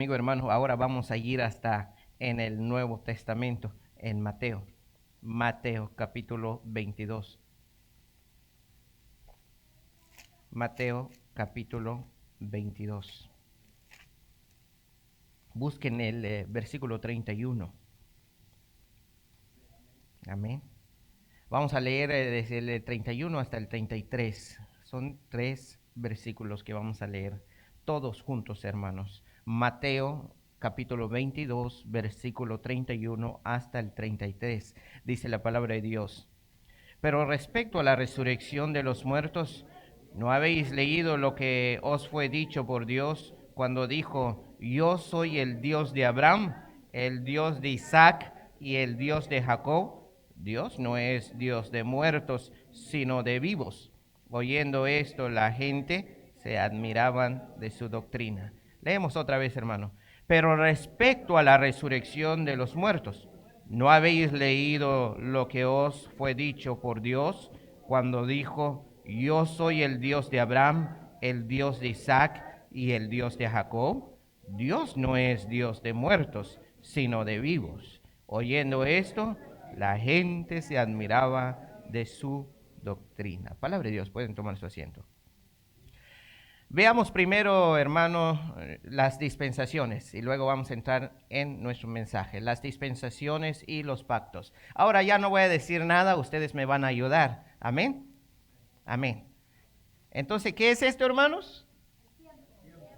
Amigo hermano, ahora vamos a ir hasta en el Nuevo Testamento, en Mateo capítulo 22. Mateo capítulo 22. Busquen el versículo 31. Amén. Vamos a leer desde el 31 hasta el 33. Son 3 versículos que vamos a leer todos juntos, hermanos. Mateo capítulo 22, versículo 31 hasta el 33. Dice la palabra de Dios. Pero respecto a la resurrección de los muertos, ¿no habéis leído lo que os fue dicho por Dios cuando dijo: yo soy el Dios de Abraham, el Dios de Isaac y el Dios de Jacob? Dios no es Dios de muertos, sino de vivos. Oyendo esto, la gente se admiraban de su doctrina. Leemos otra vez, hermano. Pero respecto a la resurrección de los muertos, ¿no habéis leído lo que os fue dicho por Dios cuando dijo: yo soy el Dios de Abraham, el Dios de Isaac y el Dios de Jacob? Dios no es Dios de muertos, sino de vivos. Oyendo esto, la gente se admiraba de su doctrina. Palabra de Dios, pueden tomar su asiento. Veamos primero, hermano, las dispensaciones y luego vamos a entrar en nuestro mensaje. Las dispensaciones y los pactos. Ahora ya no voy a decir nada, ustedes me van a ayudar. Amén. Amén. Entonces, ¿qué es esto, hermanos?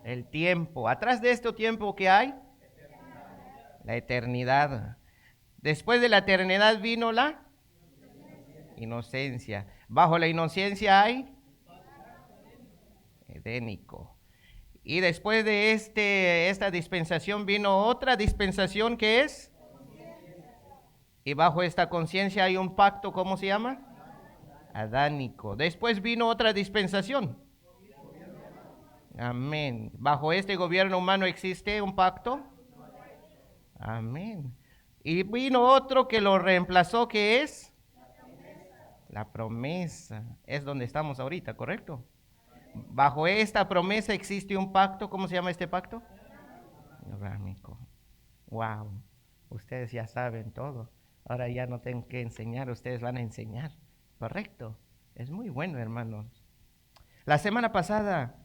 El tiempo. Atrás de este tiempo, ¿qué hay? La eternidad. Después de la eternidad vino la inocencia. Bajo la inocencia hay edénico. Y después de esta dispensación vino otra dispensación que es. Y bajo esta conciencia hay un pacto, ¿cómo se llama? Adánico. Después vino otra dispensación. Amén. Bajo este gobierno humano existe un pacto. Amén. Y vino otro que lo reemplazó, que es la promesa. Es donde estamos ahorita, ¿correcto? Bajo esta promesa existe un pacto. ¿Cómo se llama este pacto? Abrámico. Wow. Ustedes ya saben todo. Ahora ya no tengo que enseñar, ustedes van a enseñar. Correcto. Es muy bueno, hermanos. La semana pasada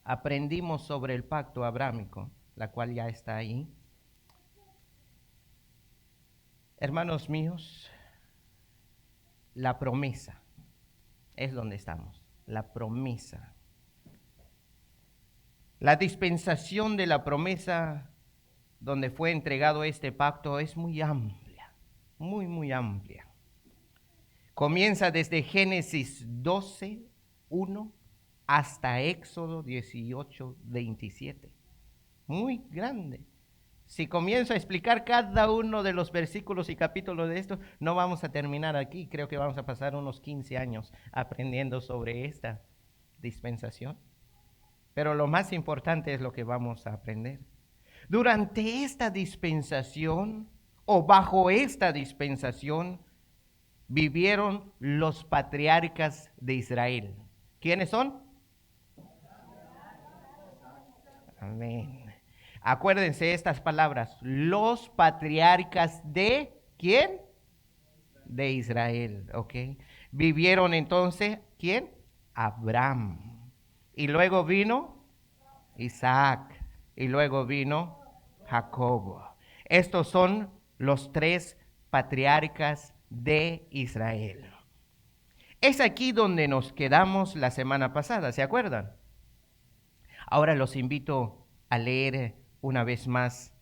aprendimos sobre el pacto abrámico, la cual ya está ahí. Hermanos míos, la promesa es donde estamos. La promesa. La dispensación de la promesa donde fue entregado este pacto es muy amplia, muy amplia. Comienza desde Génesis 12, 1 hasta Éxodo 18, 27. Muy grande. Si comienzo a explicar cada uno de los versículos y capítulos de esto, no vamos a terminar aquí. Creo que vamos a pasar unos 15 años aprendiendo sobre esta dispensación. Pero lo más importante es lo que vamos a aprender. Durante esta dispensación o bajo esta dispensación vivieron los patriarcas de Israel. ¿Quiénes son? Amén. Acuérdense estas palabras. Los patriarcas de ¿quién? De Israel, ¿ok? Vivieron entonces, ¿quién? Abraham. Y luego vino Isaac. Y luego vino Jacob. Estos son los 3 patriarcas de Israel. Es aquí donde nos quedamos la semana pasada, ¿se acuerdan? Ahora los invito a leer una vez más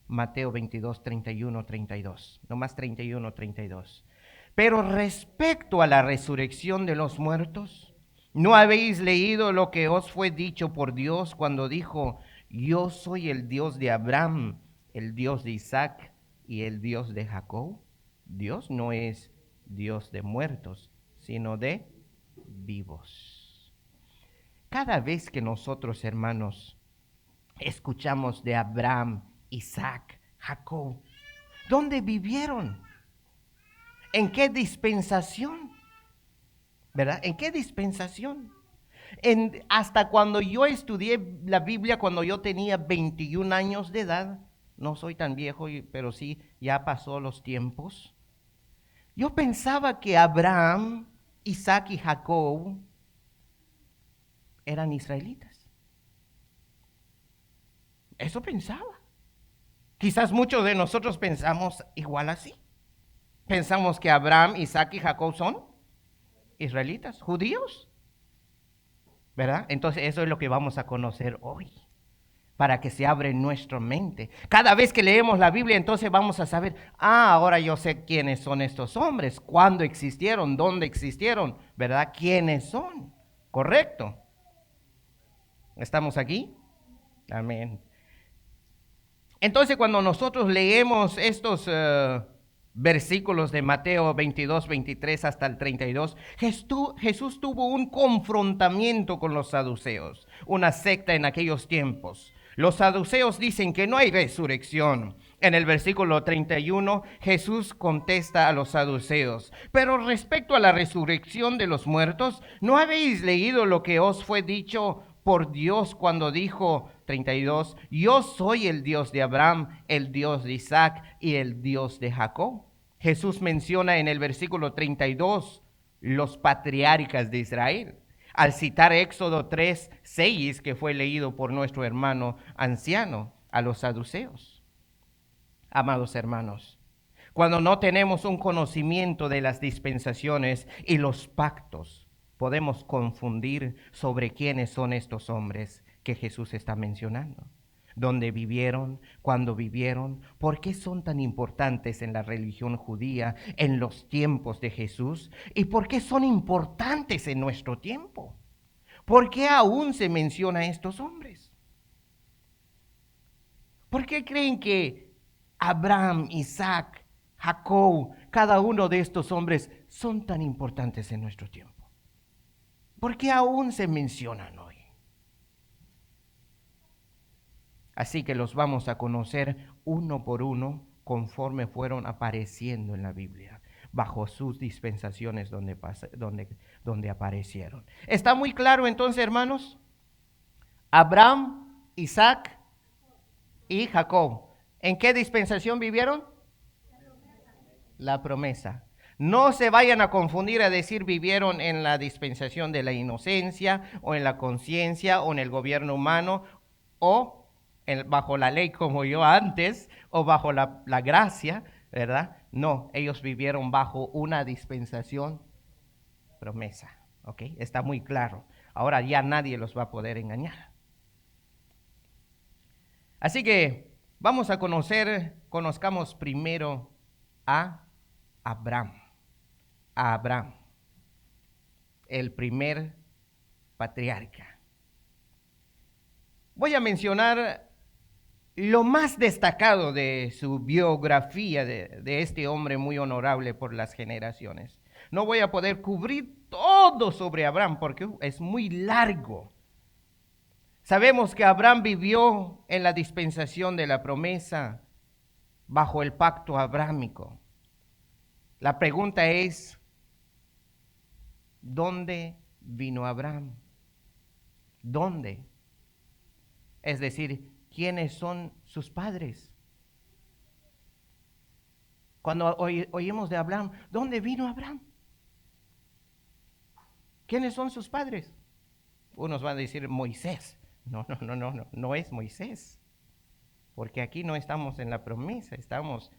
Mateo 22, 31, 32. No más 31, 32. Pero respecto a la resurrección de los muertos, ¿no habéis leído lo que os fue dicho por Dios cuando dijo: yo soy el Dios de Abraham, el Dios de Isaac y el Dios de Jacob? Dios no es Dios de muertos, sino de vivos. Cada vez que nosotros, hermanos, escuchamos de Abraham, Isaac, Jacob, ¿dónde vivieron? ¿En qué dispensación? ¿Verdad? ¿En qué dispensación? Hasta cuando yo estudié la Biblia, cuando yo tenía 21 años de edad, no soy tan viejo, pero sí, ya pasó los tiempos. Yo pensaba que Abraham, Isaac y Jacob eran israelitas. Eso pensaba. Quizás muchos de nosotros pensamos igual así. Pensamos que Abraham, Isaac y Jacob son israelitas, judíos, ¿verdad? Entonces eso es lo que vamos a conocer hoy, para que se abra nuestra mente. Cada vez que leemos la Biblia, entonces vamos a saber, ahora yo sé quiénes son estos hombres, cuándo existieron, dónde existieron, ¿verdad? ¿Quiénes son? ¿Correcto? ¿Estamos aquí? Amén. Entonces, cuando nosotros leemos estos versículos de Mateo 22, 23 hasta el 32, Jesús tuvo un confrontamiento con los saduceos, una secta en aquellos tiempos. Los saduceos dicen que no hay resurrección. En el versículo 31, Jesús contesta a los saduceos: pero respecto a la resurrección de los muertos, ¿no habéis leído lo que os fue dicho por Dios cuando dijo, 32, yo soy el Dios de Abraham, el Dios de Isaac y el Dios de Jacob? Jesús menciona en el versículo 32 los patriarcas de Israel, al citar Éxodo 3, 6, que fue leído por nuestro hermano anciano, a los saduceos. Amados hermanos, cuando no tenemos un conocimiento de las dispensaciones y los pactos, podemos confundir sobre quiénes son estos hombres que Jesús está mencionando. ¿Dónde vivieron? ¿Cuándo vivieron? ¿Por qué son tan importantes en la religión judía en los tiempos de Jesús? ¿Y por qué son importantes en nuestro tiempo? ¿Por qué aún se menciona a estos hombres? ¿Por qué creen que Abraham, Isaac, Jacob, cada uno de estos hombres son tan importantes en nuestro tiempo? ¿Por qué aún se mencionan hoy? Así que los vamos a conocer uno por uno conforme fueron apareciendo en la Biblia, bajo sus dispensaciones donde aparecieron. ¿Está muy claro entonces, hermanos? Abraham, Isaac y Jacob. ¿En qué dispensación vivieron? La promesa. No se vayan a confundir a decir vivieron en la dispensación de la inocencia o en la conciencia o en el gobierno humano o bajo la ley como yo antes o bajo la gracia, ¿verdad? No, ellos vivieron bajo una dispensación promesa, ¿ok? Está muy claro. Ahora ya nadie los va a poder engañar. Así que vamos a conozcamos primero a Abraham. A Abraham, el primer patriarca. Voy a mencionar lo más destacado de su biografía de este hombre muy honorable por las generaciones. No voy a poder cubrir todo sobre Abraham porque es muy largo. Sabemos que Abraham vivió en la dispensación de la promesa bajo el pacto abrámico. La pregunta es, ¿dónde vino Abraham? ¿Dónde? Es decir, ¿quiénes son sus padres? Cuando oímos de Abraham, ¿dónde vino Abraham? ¿Quiénes son sus padres? Unos van a decir Moisés. No es Moisés. Porque aquí no estamos en la promesa, estamos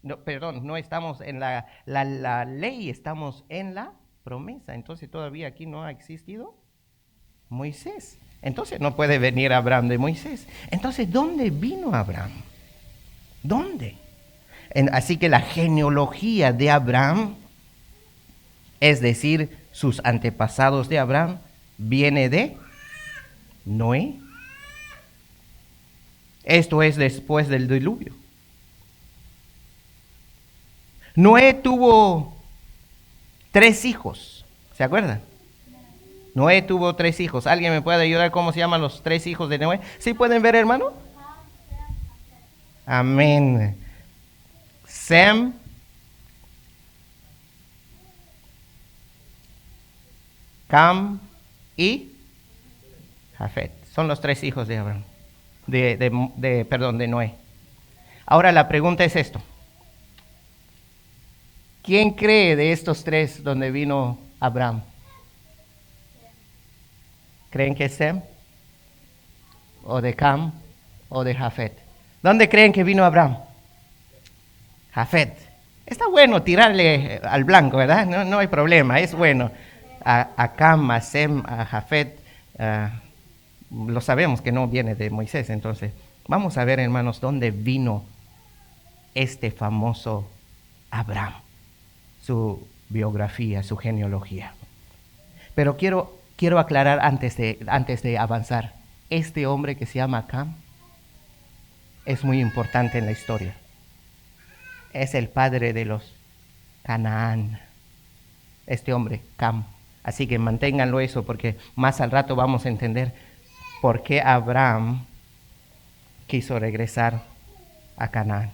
no estamos en la ley, estamos en la promesa. Entonces todavía aquí no ha existido Moisés. Entonces no puede venir Abraham de Moisés. Entonces, ¿dónde vino Abraham? ¿Dónde? Así que la genealogía de Abraham, es decir, sus antepasados de Abraham, viene de Noé. Esto es después del diluvio. Noé tuvo 3 hijos, ¿se acuerdan? Noé tuvo 3 hijos. ¿Alguien me puede ayudar cómo se llaman los 3 hijos de Noé? ¿Sí pueden ver, hermano? Amén. Sem, Cam y Jafet. Son los tres hijos de Abraham, de Noé. Ahora la pregunta es esto. ¿Quién cree de estos tres donde vino Abraham? ¿Creen que es Sem? ¿O de Cam? ¿O de Jafet? ¿Dónde creen que vino Abraham? Jafet. Está bueno tirarle al blanco, ¿verdad? No hay problema, es bueno. A Cam, a Sem, a Jafet, lo sabemos que no viene de Moisés. Entonces, vamos a ver, hermanos, dónde vino este famoso Abraham, su biografía, su genealogía. Pero quiero aclarar antes de avanzar, este hombre que se llama Cam es muy importante en la historia. Es el padre de los Canaán, este hombre, Cam. Así que manténganlo eso, porque más al rato vamos a entender por qué Abraham quiso regresar a Canaán.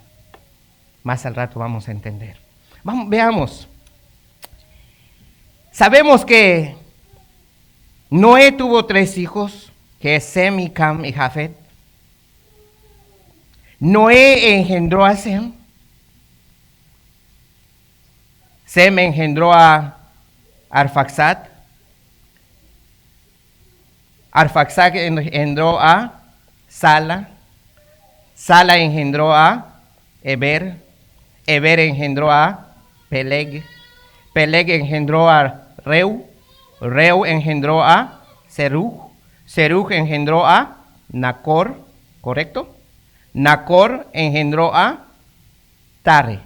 Más al rato vamos a entender. Veamos. Sabemos que Noé tuvo 3 hijos, que es Sem y Cam y Jafet. Noé engendró a Sem. Sem engendró a Arfaxad. Arfaxad engendró a Sala. Sala engendró a Eber. Eber engendró a Peleg. Peleg engendró a Reu. Reu engendró a Serug. Serug engendró a Nacor, ¿correcto? Nacor engendró a Tare.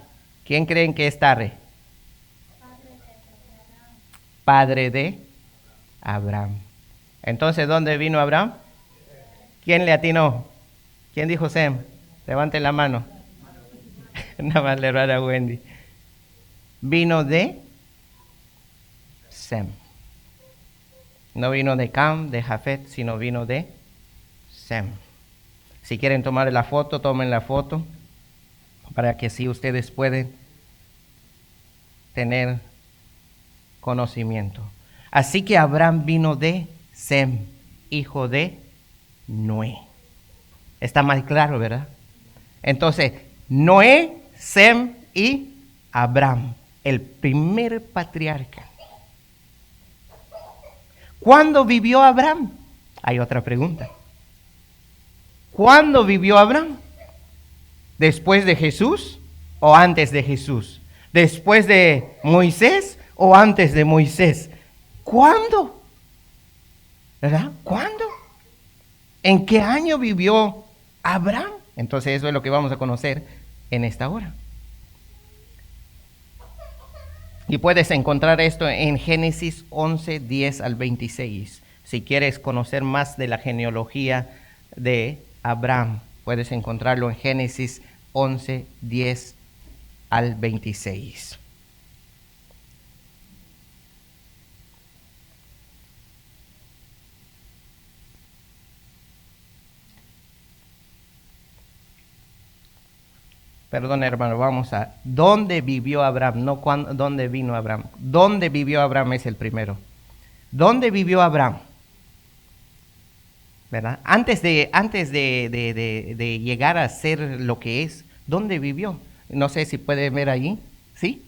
¿Quién creen que es Tare? Padre de Abraham. Entonces, ¿dónde vino Abraham? ¿Quién le atinó? ¿Quién dijo Sem? Levanten la mano. Nada más le rara Wendy. Vino de Sem. No vino de Cam, de Jafet, sino vino de Sem. Si quieren tomar la foto, tomen la foto, para que así ustedes pueden tener conocimiento. Así que Abraham vino de Sem, hijo de Noé. Está más claro, ¿verdad? Entonces, Noé, Sem y Abraham, el primer patriarca. ¿Cuándo vivió Abraham? Hay otra pregunta. ¿Cuándo vivió Abraham? ¿Después de Jesús o antes de Jesús? ¿Después de Moisés o antes de Moisés? ¿Cuándo? ¿Verdad? ¿Cuándo? ¿En qué año vivió Abraham? Entonces eso es lo que vamos a conocer en esta hora. Y puedes encontrar esto en Génesis 11, 10 al 26. Si quieres conocer más de la genealogía de Abraham, puedes encontrarlo en Génesis 11, 10 al 26. Perdón, hermano, vamos a... ¿Dónde vivió Abraham? No dónde vino Abraham. ¿Dónde vivió Abraham es el primero? ¿Dónde vivió Abraham? ¿Verdad? Antes de llegar a ser lo que es, ¿dónde vivió? No sé si pueden ver allí. ¿Sí?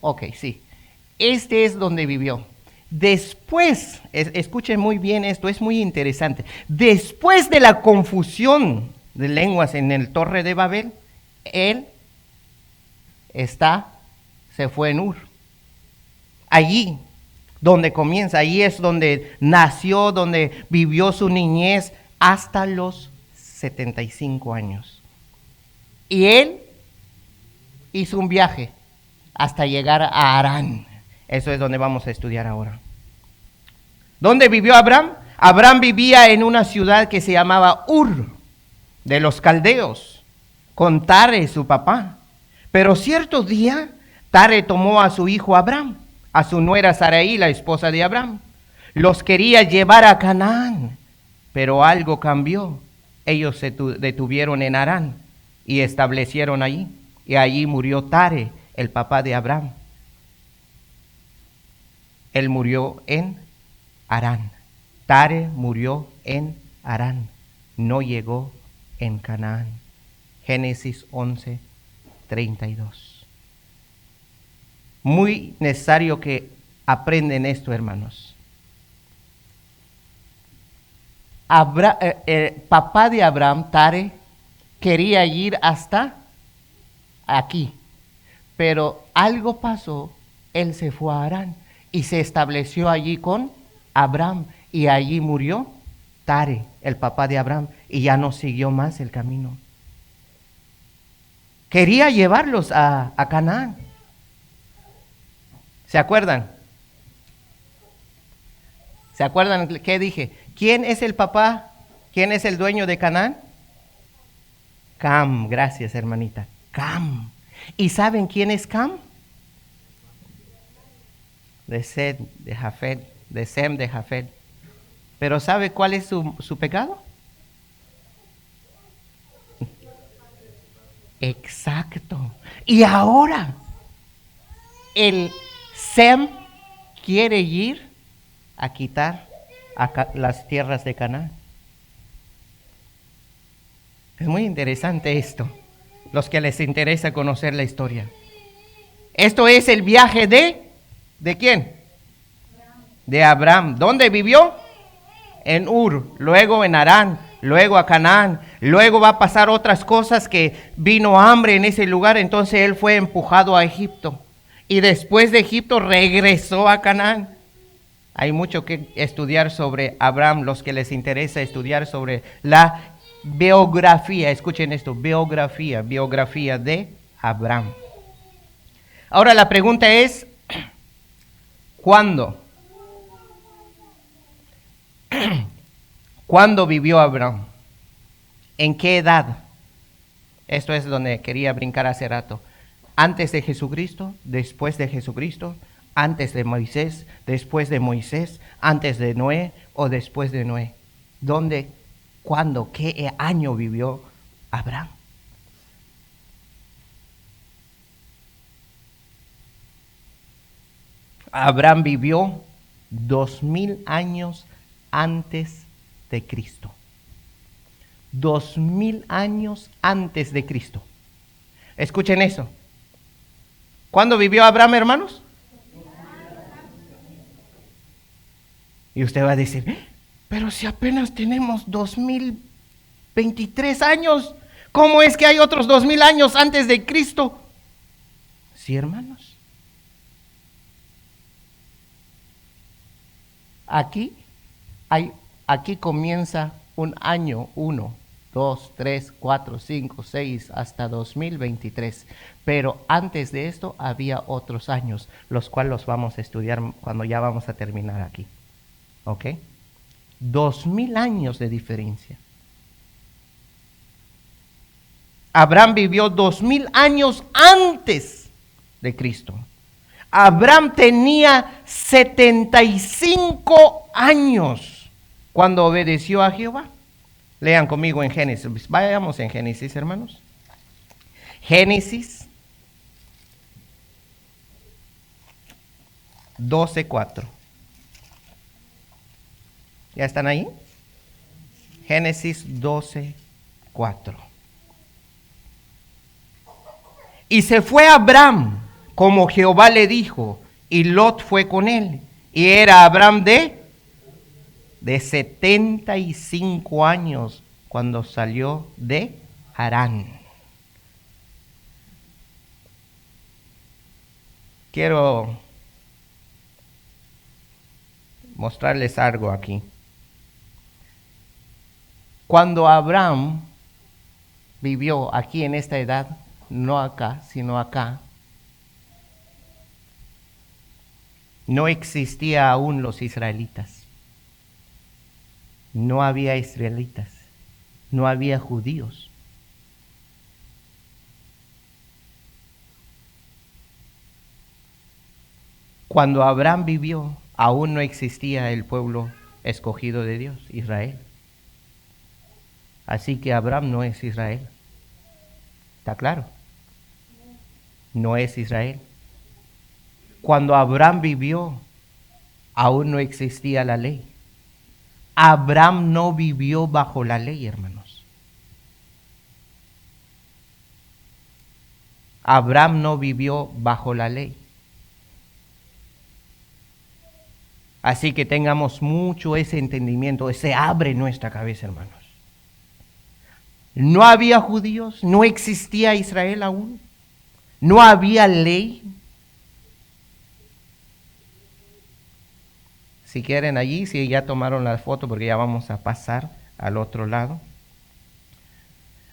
Ok, sí. Este es donde vivió. Después, escuchen muy bien esto, es muy interesante. Después de la confusión de lenguas en el Torre de Babel, él se fue en Ur. Allí donde comienza, allí es donde nació, donde vivió su niñez hasta los 75 años. Y él hizo un viaje hasta llegar a Harán. Eso es donde vamos a estudiar ahora. ¿Dónde vivió Abraham? Abraham vivía en una ciudad que se llamaba Ur, de los caldeos, con Tare, su papá. Pero cierto día, Tare tomó a su hijo Abraham, a su nuera Sarai, la esposa de Abraham. Los quería llevar a Canaán, pero algo cambió. Ellos se detuvieron en Harán y establecieron allí. Y allí murió Tare, el papá de Abraham. Él murió en Harán. Tare murió en Harán, no llegó en Canaán. Génesis 11:32. Muy necesario que aprenden esto, hermanos. Papá de Abraham, Tare, quería ir hasta aquí, pero algo pasó, él se fue a Harán y se estableció allí con Abraham, y allí murió Tare, el papá de Abraham, y ya no siguió más el camino. Quería llevarlos a Canaán. ¿Se acuerdan? ¿Se acuerdan qué dije? ¿Quién es el papá? ¿Quién es el dueño de Canaán? Cam, gracias hermanita. Cam. ¿Y saben quién es Cam? De Sed, de Jafet, de Sem, de Jafet. Pero ¿sabe cuál es su pecado? Exacto. Y ahora el Sem quiere ir a quitar las tierras de Canaán. Es muy interesante esto, los que les interesa conocer la historia. Esto es el viaje ¿de quién? De Abraham. ¿Dónde vivió? En Ur, luego en Harán, luego a Canaán. Luego va a pasar otras cosas, que vino hambre en ese lugar, entonces él fue empujado a Egipto. Y después de Egipto regresó a Canaán. Hay mucho que estudiar sobre Abraham, los que les interesa estudiar sobre la biografía. Escuchen esto, biografía de Abraham. Ahora la pregunta es, ¿cuándo? ¿Cuándo vivió Abraham? ¿En qué edad? Esto es donde quería brincar hace rato. ¿Antes de Jesucristo? ¿Después de Jesucristo? ¿Antes de Moisés? ¿Después de Moisés? ¿Antes de Noé o después de Noé? ¿Dónde? ¿Cuándo? ¿Qué año vivió Abraham? Abraham vivió 2000 años antes de Cristo. 2000 años antes de Cristo. Escuchen eso. ¿Cuándo vivió Abraham, hermanos? Y usted va a decir, pero si apenas tenemos 2023 años, ¿cómo es que hay otros 2000 años antes de Cristo? Sí, hermanos. Aquí comienza un año, 1, 2, 3, 4, 5, 6, hasta 2023. Pero antes de esto había otros años, los cuales los vamos a estudiar cuando ya vamos a terminar aquí. ¿Ok? 2000 años de diferencia. Abraham vivió 2000 años antes de Cristo. Abraham tenía 75 años cuando obedeció a Jehová. Lean conmigo en Génesis. Vayamos en Génesis, hermanos. Génesis 12:4. ¿Ya están ahí? Génesis 12:4. Y se fue Abraham como Jehová le dijo, y Lot fue con él. Y era Abraham de 75 años cuando salió de Harán. Quiero mostrarles algo aquí. Cuando Abraham vivió aquí en esta edad, no acá, sino acá, no existía aún los israelitas. No había israelitas, no había judíos. Cuando Abraham vivió, aún no existía el pueblo escogido de Dios, Israel. Así que Abraham no es Israel. ¿Está claro? No es Israel. Cuando Abraham vivió, aún no existía la ley. Abraham no vivió bajo la ley, hermanos. Abraham no vivió bajo la ley. Así que tengamos mucho ese entendimiento, se abre nuestra cabeza, hermanos. No había judíos, no existía Israel aún, no había ley. Si quieren allí, si ya tomaron la foto, porque ya vamos a pasar al otro lado.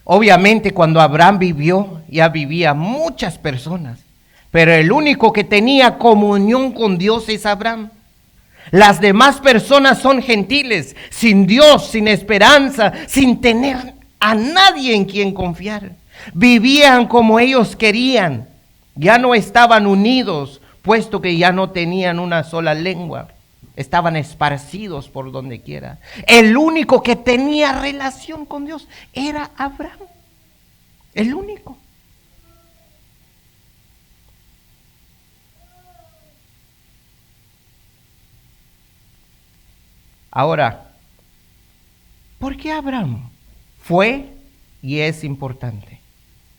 Obviamente cuando Abraham vivió, ya vivía muchas personas, pero el único que tenía comunión con Dios es Abraham. Las demás personas son gentiles, sin Dios, sin esperanza, sin tener a nadie en quien confiar. Vivían como ellos querían, ya no estaban unidos, puesto que ya no tenían una sola lengua. Estaban esparcidos por donde quiera. El único que tenía relación con Dios era Abraham. El único. Ahora, ¿por qué Abraham fue y es importante?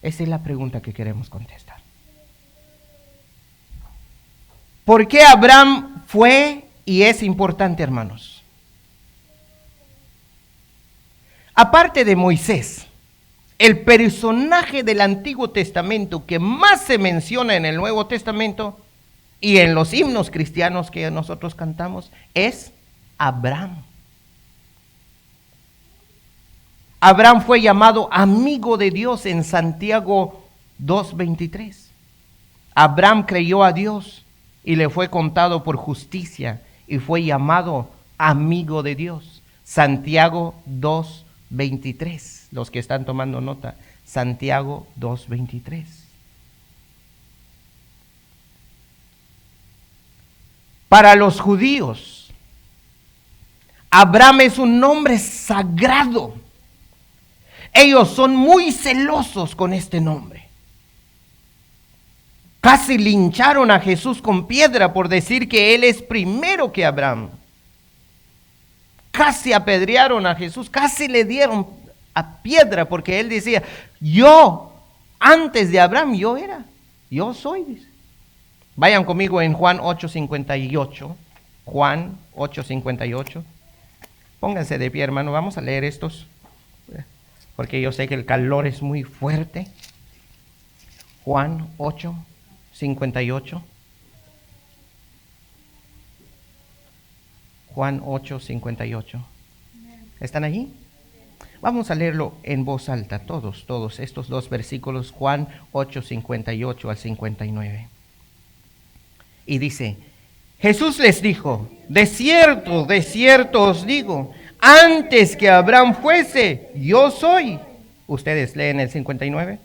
Esa es la pregunta que queremos contestar. ¿Por qué Abraham fue y es importante, hermanos? Aparte de Moisés, el personaje del Antiguo Testamento que más se menciona en el Nuevo Testamento y en los himnos cristianos que nosotros cantamos es Abraham. Abraham fue llamado amigo de Dios en Santiago 2:23. Abraham creyó a Dios y le fue contado por justicia y fue llamado amigo de Dios. Santiago 2:23. Los que están tomando nota, Santiago 2:23. Para los judíos, Abraham es un nombre sagrado. Ellos son muy celosos con este nombre. Casi lincharon a Jesús con piedra por decir que él es primero que Abraham. Casi apedrearon a Jesús, casi le dieron a piedra porque él decía, yo, antes de Abraham, yo soy. Dice. Vayan conmigo en Juan 8:58. Juan 8:58. Pónganse de pie, hermano, vamos a leer estos, porque yo sé que el calor es muy fuerte. Juan 8:58. Juan 8:58. ¿Están allí? Vamos a leerlo en voz alta, todos estos dos versículos, Juan 8:58 al 59. Y dice, Jesús les dijo, de cierto os digo, antes que Abraham fuese, yo soy. ¿Ustedes leen el 59?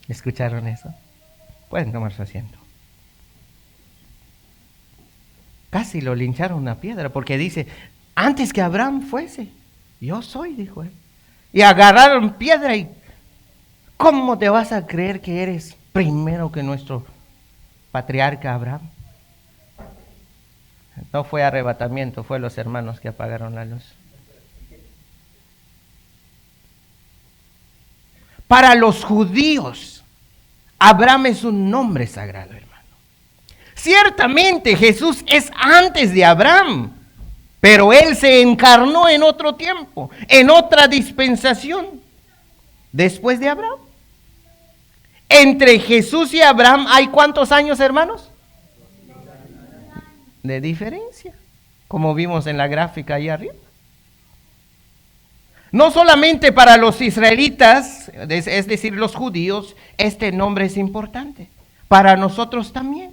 ¿Escucharon eso? Pueden tomar su asiento. Casi lo lincharon a piedra porque dice, antes que Abraham fuese, yo soy, dijo él. Y agarraron piedra y ¿cómo te vas a creer que eres primero que nuestro patriarca Abraham? No fue arrebatamiento, fue los hermanos que apagaron la luz. Para los judíos, Abraham es un nombre sagrado, hermano. Ciertamente Jesús es antes de Abraham, pero él se encarnó en otro tiempo, en otra dispensación, después de Abraham. Entre Jesús y Abraham hay ¿cuántos años, hermanos? De diferencia, como vimos en la gráfica ahí arriba. No solamente para los israelitas, es decir, los judíos, este nombre es importante. Para nosotros también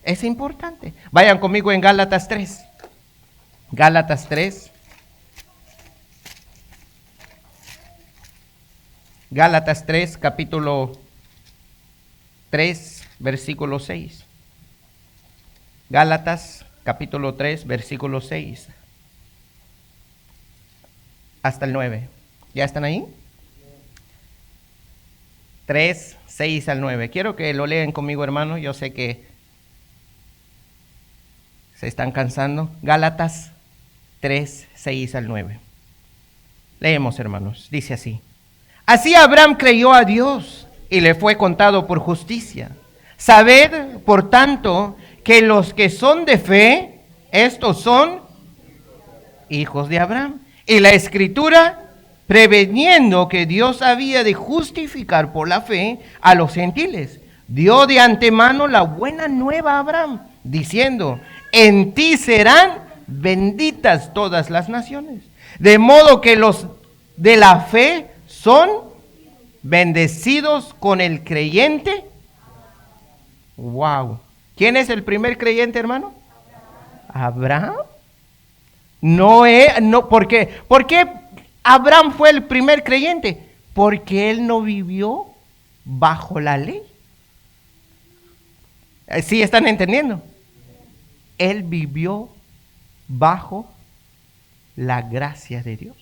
es importante. Vayan conmigo en Gálatas 3. Gálatas 3. Gálatas 3, capítulo 3, versículo 6. Gálatas, capítulo 3, versículo 6. hasta el 9. ¿Ya están ahí? 3, 6 al 9. Quiero que lo lean conmigo, hermano. Yo sé que se están cansando. Gálatas 3, 6 al 9. Leemos, hermanos. Dice así. Así Abraham creyó a Dios y le fue contado por justicia. Sabed, por tanto, que los que son de fe, estos son hijos de Abraham. Y la Escritura, preveniendo que Dios había de justificar por la fe a los gentiles, dio de antemano la buena nueva a Abraham, diciendo, en ti serán benditas todas las naciones. De modo que los de la fe son bendecidos con el creyente. Wow. ¿Quién es el primer creyente, hermano? Abraham. No, ¿por qué? ¿Por qué Abraham fue el primer creyente? Porque él no vivió bajo la ley. ¿Sí están entendiendo? Él vivió bajo la gracia de Dios.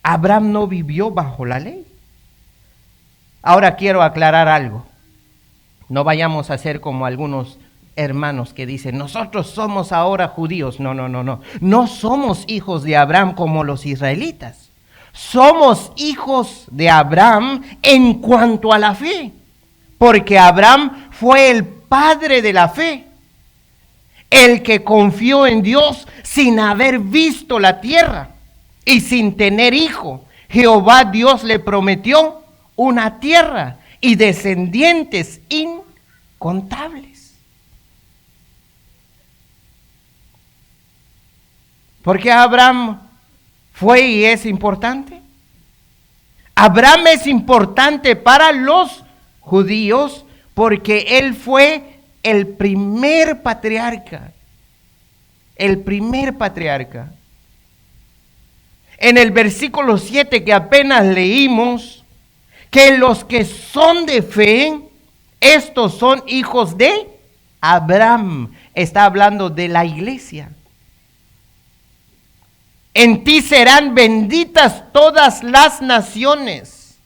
Abraham no vivió bajo la ley. Ahora quiero aclarar algo. No vayamos a ser como algunos hermanos que dicen, nosotros somos ahora judíos. No. No somos hijos de Abraham como los israelitas. Somos hijos de Abraham en cuanto a la fe. Porque Abraham fue el padre de la fe. El que confió en Dios sin haber visto la tierra y sin tener hijo. Jehová Dios le prometió una tierra y descendientes incontables. ¿Por qué Abraham fue y es importante? Abraham es importante para los judíos porque él fue el primer patriarca. El primer patriarca. En el versículo 7 que apenas leímos, que los que son de fe, estos son hijos de Abraham. Está hablando de la iglesia. En ti serán benditas todas las naciones.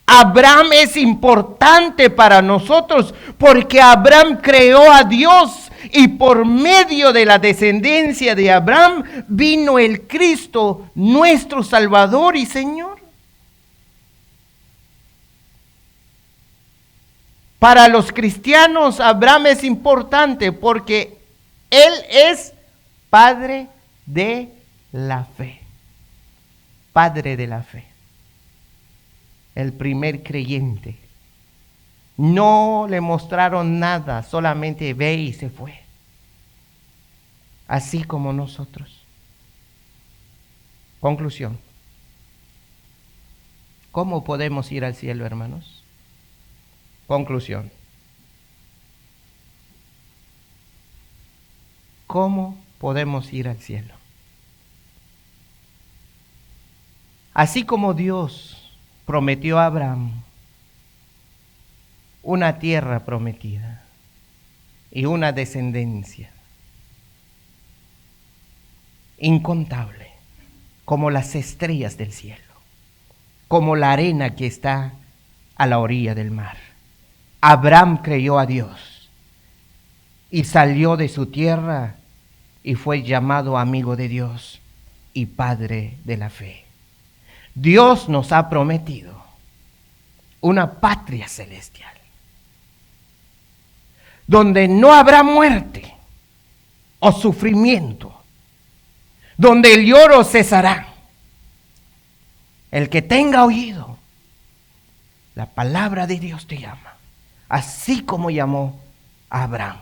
Abraham es importante para nosotros porque Abraham creó a Dios y por medio de la descendencia de Abraham vino el Cristo, nuestro Salvador y Señor. Para los cristianos, Abraham es importante porque él es padre de la fe. Padre de la fe. El primer creyente. No le mostraron nada, solamente ve y se fue. Así como nosotros. Conclusión. ¿Cómo podemos ir al cielo, hermanos? Conclusión. ¿Cómo podemos ir al cielo? Así como Dios prometió a Abraham una tierra prometida y una descendencia incontable, como las estrellas del cielo, como la arena que está a la orilla del mar. Abraham creyó a Dios y salió de su tierra y fue llamado amigo de Dios y padre de la fe. Dios nos ha prometido una patria celestial, donde no habrá muerte o sufrimiento, donde el lloro cesará. El que tenga oído, la palabra de Dios te llama, así como llamó a Abraham.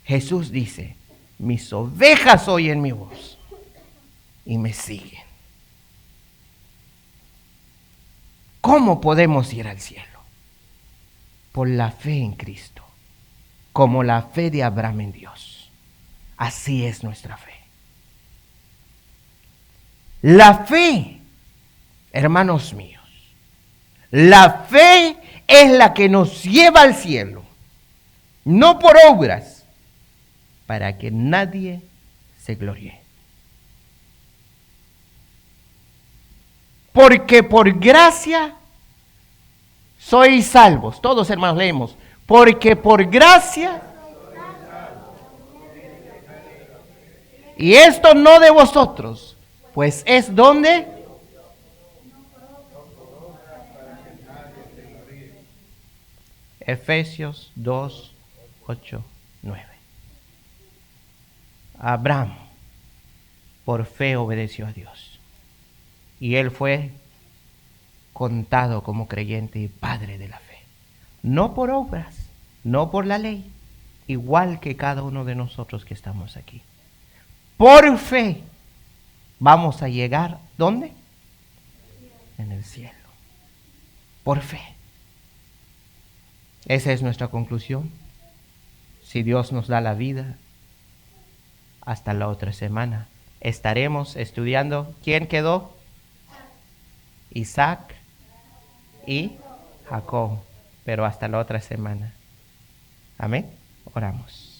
Jesús dice, mis ovejas oyen mi voz y me siguen. ¿Cómo podemos ir al cielo? Por la fe en Cristo, como la fe de Abraham en Dios. Así es nuestra fe. La fe, hermanos míos, la fe es la que nos lleva al cielo, no por obras, para que nadie se gloríe. Porque por gracia sois salvos. Todos, hermanos, leemos. Porque por gracia. Y esto no de vosotros, pues es donde. Efesios 2, 8, 9. Abraham por fe obedeció a Dios. Y él fue contado como creyente y padre de la fe. No por obras, no por la ley, igual que cada uno de nosotros que estamos aquí. Por fe vamos a llegar, ¿dónde? En el cielo. Por fe. Esa es nuestra conclusión. Si Dios nos da la vida, hasta la otra semana estaremos estudiando. ¿Quién quedó? Isaac y Jacob. Pero hasta la otra semana. Amén. Oramos.